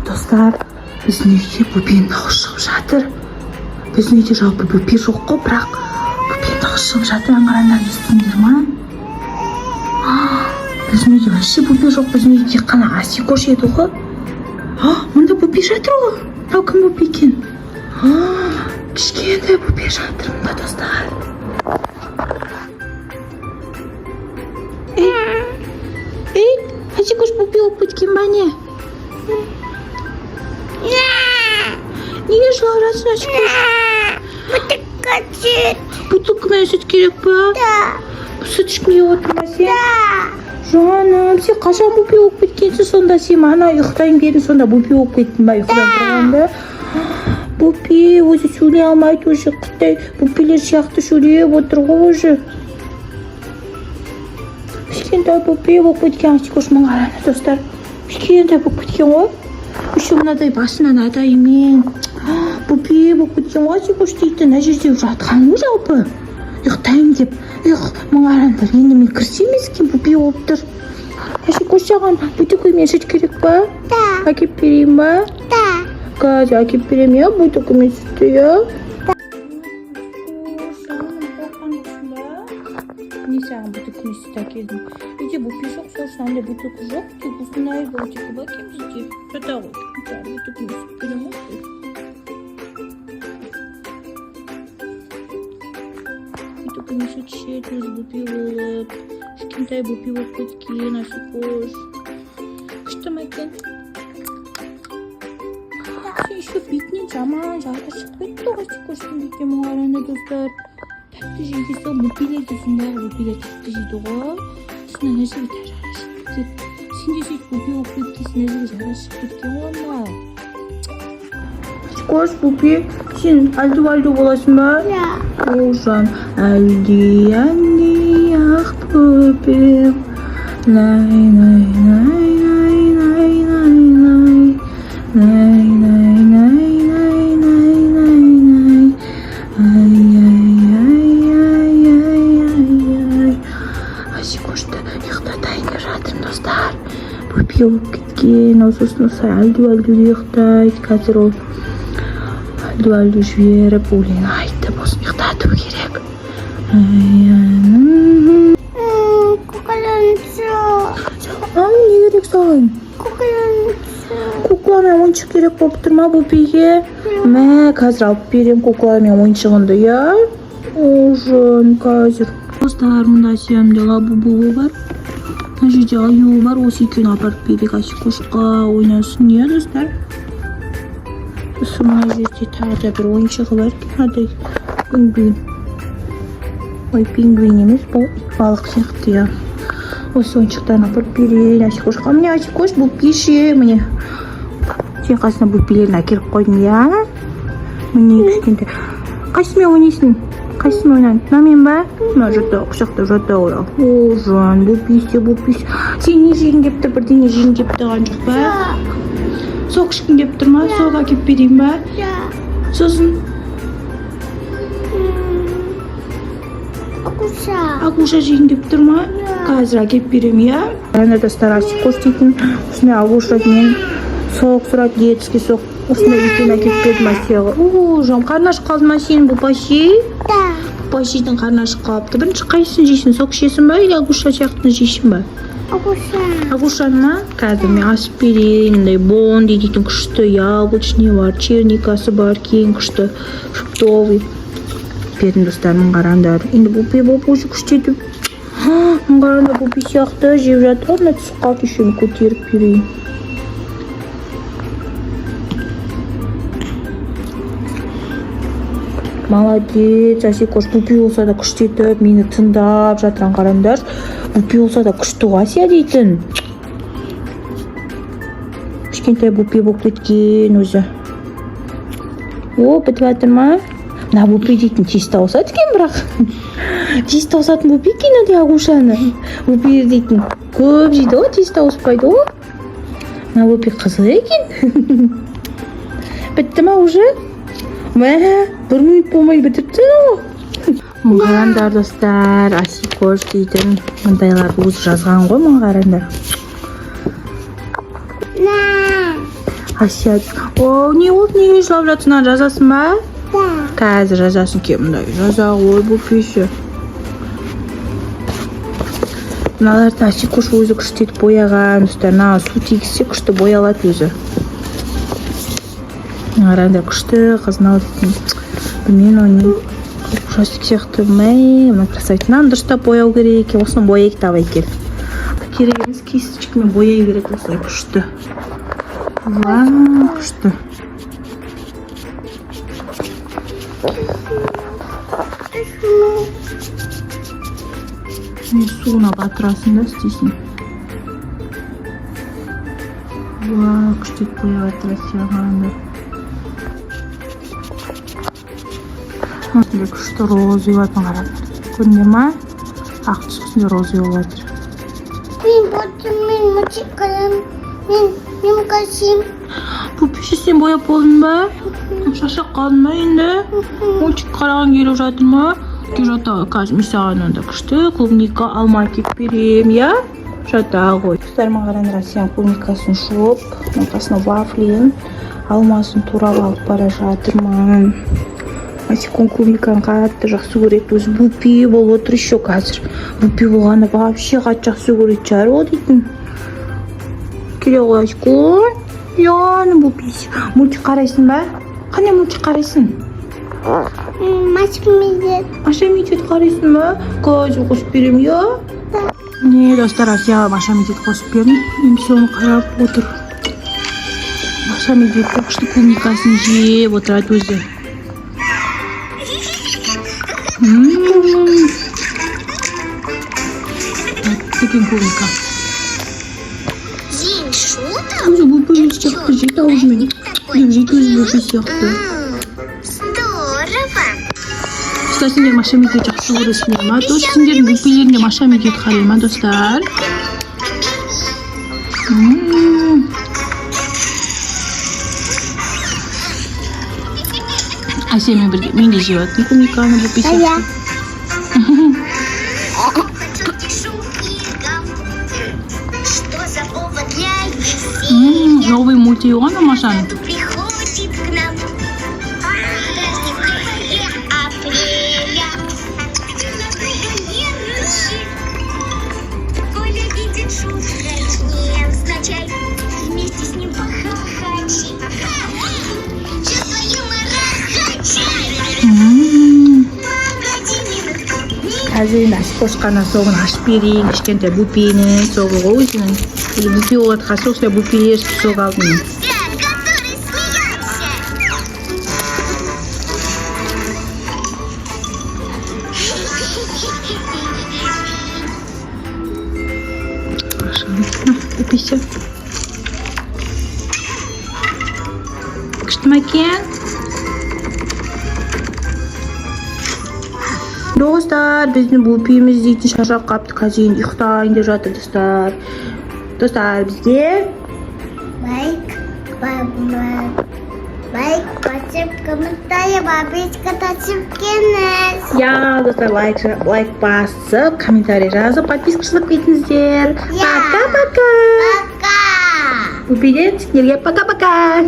Достар, біздің үйде бөпенің дауысы шығып жатыр. Біздің үйде жалпы бөпе жоқ қой, бірақ бөпенің дауысы шығып жатыр. Аңғараңдар, естіңдер ма? Біздің үйде вообще бөпе жоқ. Біздің үйде тек қана Асикош еді ғой. Мұнда бөпе жатыр ғой. Мынау кім бөпе екен? Кішкентай бөпе жатыр мұнда, достар. Асикош бөпе болып кеткен ба не? Неге жылап жатсың, Асикош? Бутылка сүт. Бутылкамен сүт керек па? Да. Сүт ішкім келіп отыр ма сен? Да. Жаным, сен қашан бөпе болып кеткенсің сонда? Сен мана ұйықтайын дедің, сонда бөпе болып кеттің ба ұйқыдан тұрғанда? Бөпе өзі сөйлей алмайды, уже қытай бөпелер сияқты сөйлеп отыр ғой уже. Кішкентай бөпе болып кеткен, Асикош, мың қараны, достар. Кішкентай болып кеткен ғой. Еще мынадай басынан адаймен бөпе болып кеткен ғой, Асикош дейтін. Мына жерде жатқан ғой жалпы. Ұйықтайын деп. Мың қарандар, енді мен кірсем ескен бөпе болып тұр. Асикош, саған бутылкамен сүт керек па? Да. Әкеп берейін ба? Да. Қазір әкеп берем, я, бутылкамен сүтті, я. Не саған бутылкамен сүт әкелдім. Үйде бөпе жоқ, сосын андай бутылка жоқ. Тек осындай бутылка бар екен бізде. Жата ғой. Бутылкамен сүт берем ғой. Бутылкамен сүт ішеді, өзі бөпе болып. Кішкентай бөпе болып кеткен, Асикош. Күшті ма екен? Сен еще бетінен жаман жағы шығып кетті ғой, Асикоштың бетіне, мың қараны, достар. Тәтті жейді, сол бөпелерді сондағы бөпелер тәтті жейді ғой. Сен ана жерге жара шығып кетеді. Сен де сөйтіп бөпе болып кеткенсің, ана жерге жара шығып кеткен ғой ма? Асикош, бөпе, сен әлді боласың ба? Да. Олжан, әлди ақ бөпем. Лай, лай, лай, лай, лай, лай, лай. Лай, лай, лай, лай, лай, лай, лай. Ай. Асикошты ұйықтатайын деп жатырмын, достар. Бөпе болып кеткен, сосын әлді ұйықтайды. Қазір ол әлді жіберіп, өлең айтып, осын ұйықтату керек. Куколанцы. Не керек саған? Куколанцы. Кукламен ойыншық керек болып тұр ма бөпеге? Мә, қазір алып берем кукламен ойыншығынды, я? Ожын, қазір. Достар, мұнда сүйемде лабубу бар. Мына жерде аю бар, осы екеуін апарып берейік Асикошқа ойнасын, я, достар? Сосын мына жерде тағы да бір ойыншығы бар екен, адай пингвин. Ой, пингвин емес, бұл балық сияқты, я. Осы ойыншықтан апарып берейін Асикошқа. Міне, Асикош, бөпе ше, міне. Сен қасына бөпелерін әкеліп қойдым, я? Міне, кішкентай. Қайсымен ойнайсың? Қайсымен ойнайын? Мынамен ба? Мына жата, құшақта жата ғой. О, жан, бөпесе. Сен не жегің кеп тұр? Бірдеңе жегің кеп тұрған жоқ ба? Соқ ішкің кеп тұр ма? Соқ әкеп берейін ба? Да. Сосын? Агуша жегің кеп тұр ма? Қазір әкеп берем, я? Ана достар, Асикош дейтін. Осындай агуша мен соқ сұрат, детский соқ. Осындай екен әкеп бердім Асияға. О, жан, қарны ашып қалды ма сенің бөпаши? Да. Бөпашидің қарны ашып қалыпты. Бірінші қайсысын жейсің? Соқ ішесің ба? Или агуша сияқтыны жейсің ба? Агуша. Агушаны ма? Қазір мен асып берейін. Бонди дейтін күшті яблочный бар, черникасы бар, кейін күшті фруктовый. Бердім, достар, мың қарандар. Енді бөпе болып өзі күштетіп. Мың қарандар бөпе сияқты жеп жатыр. Мына түсіп қалды, еще көтеріп берейін. Молодец, Асикош, бөпе болса да күштетіп, мені тыңдап жатыран қарандар. Бөпе болса да күшті ғой, Асия дейтін. Кішкентай бөпе болып кеткен өзі. О, бітіп жатыр ма? Мына бөпе дейтін тез тауысады екен, бірақ. Тез тауысатын бөпе екен, өте агушаны. Бөпе дейтін көп жейді ғой, тез тауыспайды ғой. Мына бөпе қызық екен. Бітті ма уже? Мә, 1 минут болмай бітіріпті ғой. Мың қарандар, достар, Асикош дейтін мұндайлар өзі жазған ғой, мың қарандар. Асия. О, не ол неге жылап жатсың? Жазасың ба? Да. Қазір жазасың кемді. Жаза ғой бұл пүйші. Мыналарды Асикош өзі күшті етіп бояған. Достар, су тигізсе күшті боялады өзі. Қараңдар күшті қызын алды. Білмеймін оны. Ужастик сияқты. Мына красавицаны дұрыстап бояу керек. Осыны бояйық давай кел. Керек емес, кисточкамен бояй керек осылай күшті. Вау, күшті. Суына батырасың да істейсің. Вау, күшті бояп батырасың қараңдар. Осындай күшті розы болатын қараңдар. Көрінді ма? Ақ түсінде розы болады. Мен мультикалым. Мен қасым. Бұл пеші сен бояп болдың ба? Шашақ қалдың ба енді? Мультик қараған келіп жатыр ма? Жата, қазір мен саған онда күшті клубника алма кеп берем, я? Жата ғой. Достарыма қараңдар, Асияның клубникасын жуып, қасына вафлин, алмасын турап алып бара жатырмын. Асикон клубниканы қатты жақсы көреді. Өзі бупи болып отыр еще қазір. Бупи болғаны вообще қатты жақсы көреді жар ол дейтін. Келе ғой Асикон. Яны буписи. Мультик қарайсың ба? Қане мультик қарайсың? Маша Медведь қарайсың ба? Қазір қосып берем, я? Не, достар, Асияға Маша Медведь қосып бердім. Мен соны қарап отыр. Маша Медведь күшті клубникасын жеп отырады өзі. Текен клубника. Өзі бұл бөліс сияқты жет аузымен. Жет өзі бөліс сияқты. Здорово. Достар, сендер Маша Медведь жақсы көресіңдер ма? Сендердің бүкпелерінде Маша Медведь қарай ма, достар? Асиямен бірге мен де жеп аттым клубниканы бұл песен. Новый мультик он, Машан? Приходит к нам апреля. Коля видит шутку, не означай, вместе с ним похохочи. Чувство юмора қазір енді Асикош қана соғын ашып берейін. Кішкентай бупені соғы ғой өзінің. Бупи олатқа соқсылай бупилер соғы алдым. который смеялся. Буписи. Күшті ма екен? Достар, біздің бупиіміз дейтін шаршап қапты. Қазір енді ұйықтайын деп жатыр, достар. Достар, бізге лайк басып, комментарий подписка кеңес. Я, достар, лайк басып, комментарий жазып, подписка жасап кетіңіздер. Пока-пока. Пока. Бупиден сіздерге пока-пока.